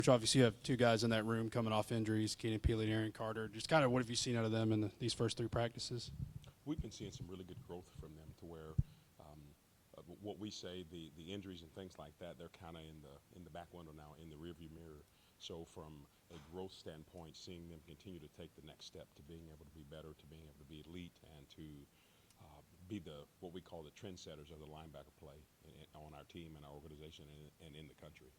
Which obviously you have two guys in that room coming off injuries, Keenan Peely and Arion Carter. Just kind of what have you seen out of them in these first three practices? We've been seeing some really good growth from them to where what we say, the injuries and things like that, they're kind of in the back window now, in the rearview mirror. So from a growth standpoint, seeing them continue to take the next step to being able to be better, to being able to be elite, and to be what we call the trendsetters of the linebacker play on our team and our organization and in the country.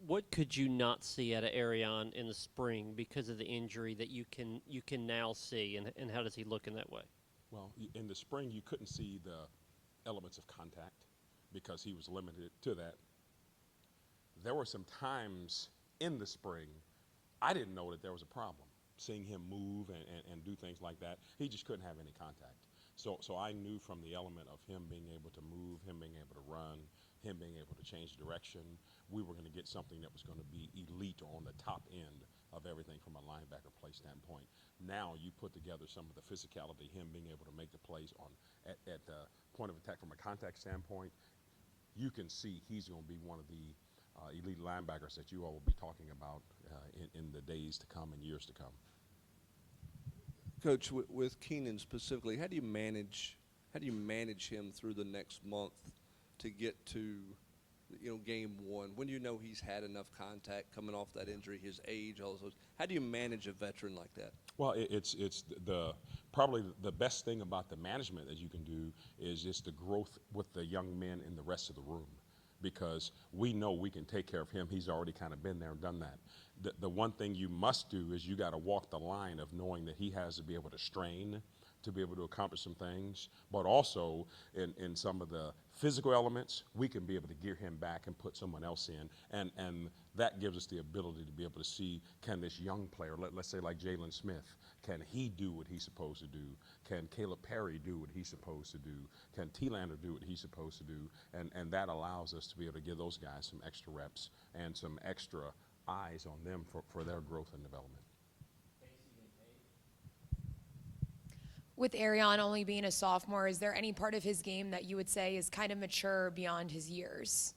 What could you not see out of Arion in the spring because of the injury that you can now see, and how does he look in that way? Well, in the spring, you couldn't see the elements of contact because he was limited to that. There were some times in the spring I didn't know that there was a problem, seeing him move and do things like that. He just couldn't have any contact. So I knew from the element of him being able to move, him being able to run, him being able to change direction, we were going to get something that was going to be elite or on the top end of everything from a linebacker play standpoint. Now you put together some of the physicality, him being able to make the plays at the point of attack from a contact standpoint, you can see he's going to be one of the elite linebackers that you all will be talking about in the days to come and years to come. Coach, with Keenan specifically, how do you manage him through the next month to get to, game one? When do you know he's had enough contact coming off that injury, his age, all those? How do you manage a veteran like that? Well, it's probably the best thing about the management that you can do is just the growth with the young men in the rest of the room, because we know we can take care of him. He's already kind of been there and done that. The one thing you must do is you got to walk the line of knowing that he has to be able to strain to be able to accomplish some things, but also in some of the physical elements, we can be able to gear him back and put someone else in, and that gives us the ability to be able to see, can this young player, let's say like Jalen Smith, can he do what he's supposed to do? Can Caleb Perry do what he's supposed to do? Can T-Lander do what he's supposed to do? And that allows us to be able to give those guys some extra reps and some extra eyes on them for their growth and development. With Arion only being a sophomore, is there any part of his game that you would say is kind of mature beyond his years?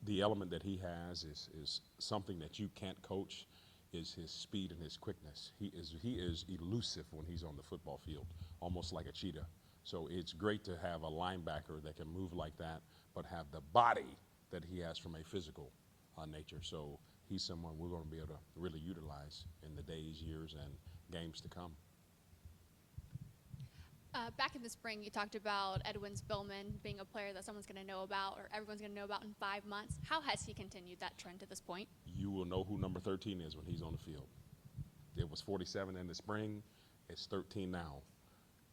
The element that he has is something that you can't coach, is his speed and his quickness. He is elusive when he's on the football field, almost like a cheetah. So it's great to have a linebacker that can move like that, but have the body that he has from a physical nature. So he's someone we're going to be able to really utilize in the days, years, and games to come. Back in the spring, you talked about Edwin Spillman being a player that someone's going to know about, or everyone's going to know about in 5 months. How has he continued that trend to this point? You will know who number 13 is when he's on the field. It was 47 in the spring. It's 13 now.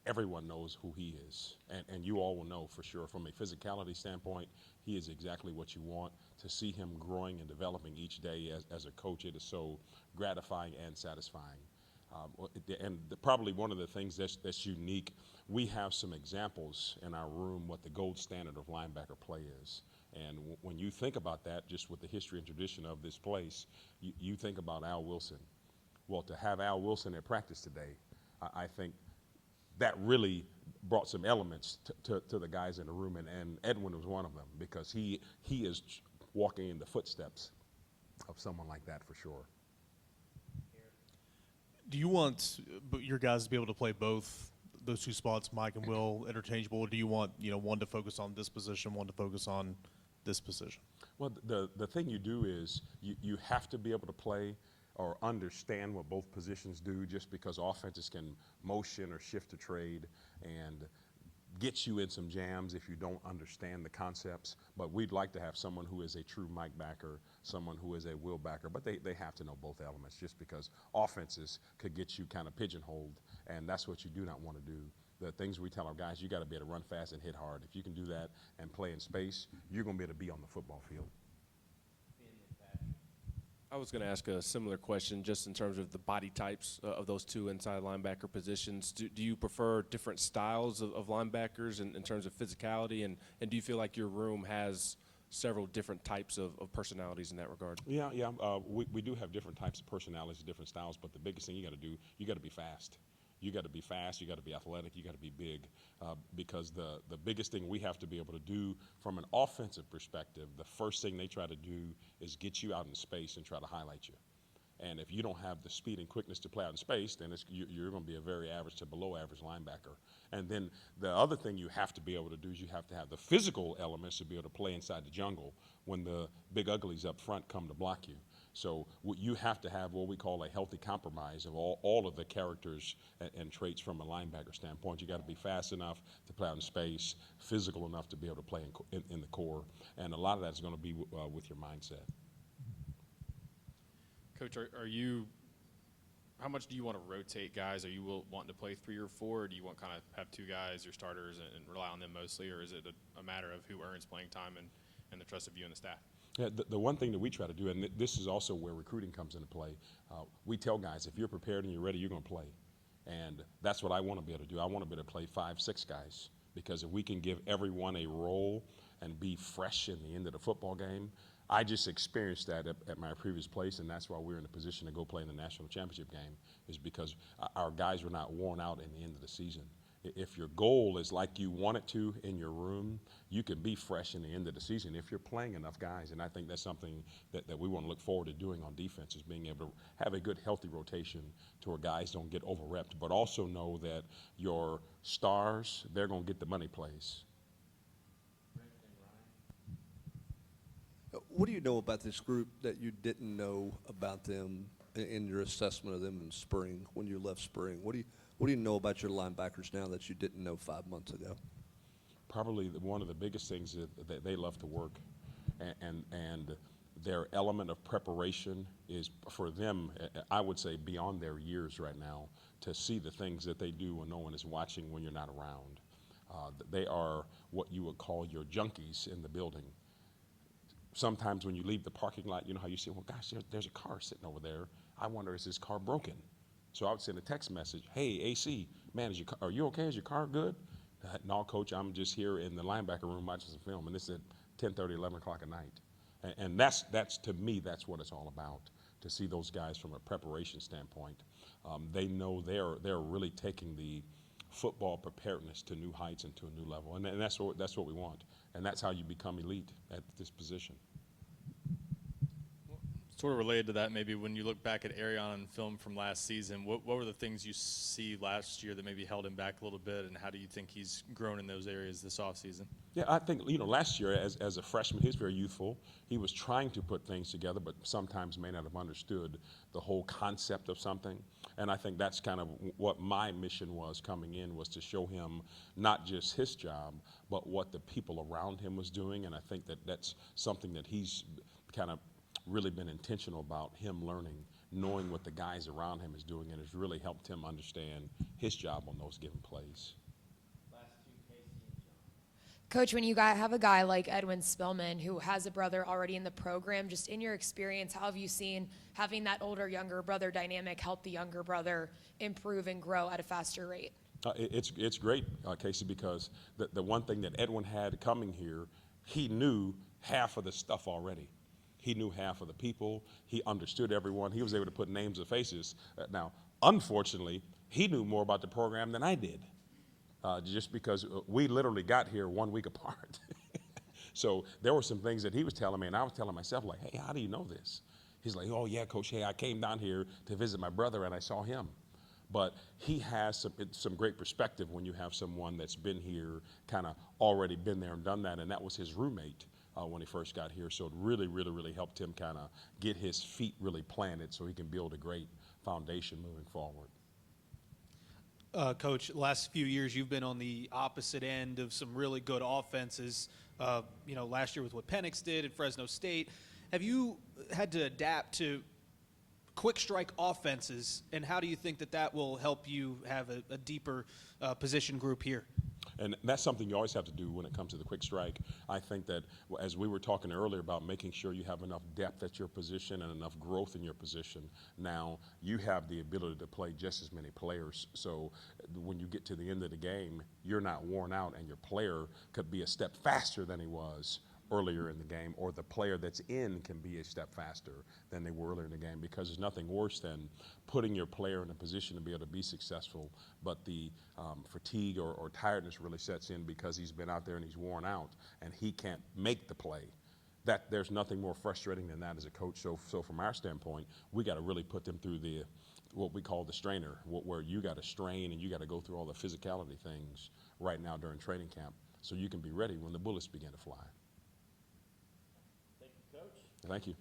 Everyone knows who he is, and you all will know for sure. From a physicality standpoint, he is exactly what you want. To see him growing and developing each day as a coach, it is so gratifying and satisfying. Probably one of the things that's unique, we have some examples in our room what the gold standard of linebacker play is. And when you think about that, just with the history and tradition of this place, you think about Al Wilson. Well, to have Al Wilson at practice today, I think that really brought some elements to the guys in the room, and Edwin was one of them, because he is walking in the footsteps of someone like that for sure. Do you want your guys to be able to play both those two spots, Mike and Will, interchangeable, or do you want one to focus on this position, one to focus on this position? Well, the thing you do is you have to be able to play or understand what both positions do, just because offenses can motion or shift to trade and get you in some jams if you don't understand the concepts. But we'd like to have someone who is a true Mike backer, someone who is a Will backer, but they have to know both elements, just because offenses could get you kind of pigeonholed, and that's what you do not want to do. The things we tell our guys, you got to be able to run fast and hit hard. If you can do that and play in space, you're going to be able to be on the football field. I was going to ask a similar question just in terms of the body types of those two inside linebacker positions. Do you prefer different styles of linebackers in terms of physicality, and do you feel like your room has several different types of personalities in that regard? Yeah. We do have different types of personalities, different styles, but the biggest thing you got to do, you got to be fast. You got to be fast, you got to be athletic, you got to be big, because the biggest thing we have to be able to do from an offensive perspective, the first thing they try to do is get you out in space and try to highlight you. And if you don't have the speed and quickness to play out in space, then you're going to be a very average to below average linebacker. And then the other thing you have to be able to do is you have to have the physical elements to be able to play inside the jungle when the big uglies up front come to block you. So you have to have what we call a healthy compromise of all of the characters and traits from a linebacker standpoint. You got to be fast enough to play out in space, physical enough to be able to play in the core, and a lot of that is going to be with your mindset. Coach, how much do you want to rotate guys? Are you wanting to play 3 or 4, or do you want kind of have 2 guys, your starters, and rely on them mostly, or is it a matter of who earns playing time and the trust of you and the staff? Yeah, the one thing that we try to do, and this is also where recruiting comes into play, we tell guys, if you're prepared and you're ready, you're going to play. And that's what I want to be able to do. I want to be able to play 5, 6 guys, because if we can give everyone a role and be fresh in the end of the football game, I just experienced that at my previous place, and that's why we're in a position to go play in the national championship game, is because our guys were not worn out in the end of the season. If your goal is like you want it to in your room, you can be fresh in the end of the season if you're playing enough guys. And I think that's something that we want to look forward to doing on defense, is being able to have a good, healthy rotation to where guys don't get over-repped, but also know that your stars, they're going to get the money plays. What do you know about this group that you didn't know about them in your assessment of them in spring, when you left spring? What do you know about your linebackers now that you didn't know 5 months ago? Probably one of the biggest things is that they love to work, and their element of preparation is, for them, I would say, beyond their years right now, to see the things that they do when no one is watching, when you're not around. They are what you would call your junkies in the building. Sometimes when you leave the parking lot, you know how you say, well, gosh, there's a car sitting over there. I wonder, is this car broken? So I would send a text message, hey, AC, man, are you okay? Is your car good? No, Coach, I'm just here in the linebacker room watching some film, and this is at 10:30, 11 o'clock at night. And that's to me, that's what it's all about, to see those guys from a preparation standpoint. They know they're really taking the football preparedness to new heights and to a new level, and that's what we want. And that's how you become elite at this position. Sort of related to that, maybe when you look back at Arion and film from last season, what were the things you see last year that maybe held him back a little bit, and how do you think he's grown in those areas this offseason? Yeah, I think, last year as a freshman, he's very youthful. He was trying to put things together, but sometimes may not have understood the whole concept of something. And I think that's kind of what my mission was coming in, was to show him not just his job, but what the people around him was doing. And I think that's something that he's kind of really been intentional about, him learning, knowing what the guys around him is doing, and has really helped him understand his job on those given plays. Coach, when you have a guy like Edwin Spillman who has a brother already in the program, just in your experience, how have you seen having that older, younger brother dynamic help the younger brother improve and grow at a faster rate? It's great, Casey, because the one thing that Edwin had coming here, he knew half of the stuff already. He knew half of the people. He understood everyone. He was able to put names and faces. Now, unfortunately, he knew more about the program than I did, just because we literally got here 1 week apart. So there were some things that he was telling me, and I was telling myself, like, hey, how do you know this? He's like, oh, yeah, Coach, hey, I came down here to visit my brother, and I saw him. But he has some great perspective when you have someone that's been here, kind of already been there and done that, and that was his roommate when he first got here. So it really, really, really helped him kind of get his feet really planted so he can build a great foundation moving forward. Coach, last few years you've been on the opposite end of some really good offenses. Last year with what Penix did at Fresno State. Have you had to adapt to quick strike offenses, and how do you think that will help you have a deeper position group here? And that's something you always have to do when it comes to the quick strike. I think that, as we were talking earlier about making sure you have enough depth at your position and enough growth in your position, now you have the ability to play just as many players. So when you get to the end of the game, you're not worn out, and your player could be a step faster than he was earlier in the game, or the player that's in can be a step faster than they were earlier in the game, because there's nothing worse than putting your player in a position to be able to be successful, but the fatigue or tiredness really sets in because he's been out there and he's worn out and he can't make the play. That there's nothing more frustrating than that as a coach. So from our standpoint, we got to really put them through what we call the strainer, where you got to strain and you got to go through all the physicality things right now during training camp, so you can be ready when the bullets begin to fly. Thank you, Coach. Thank you.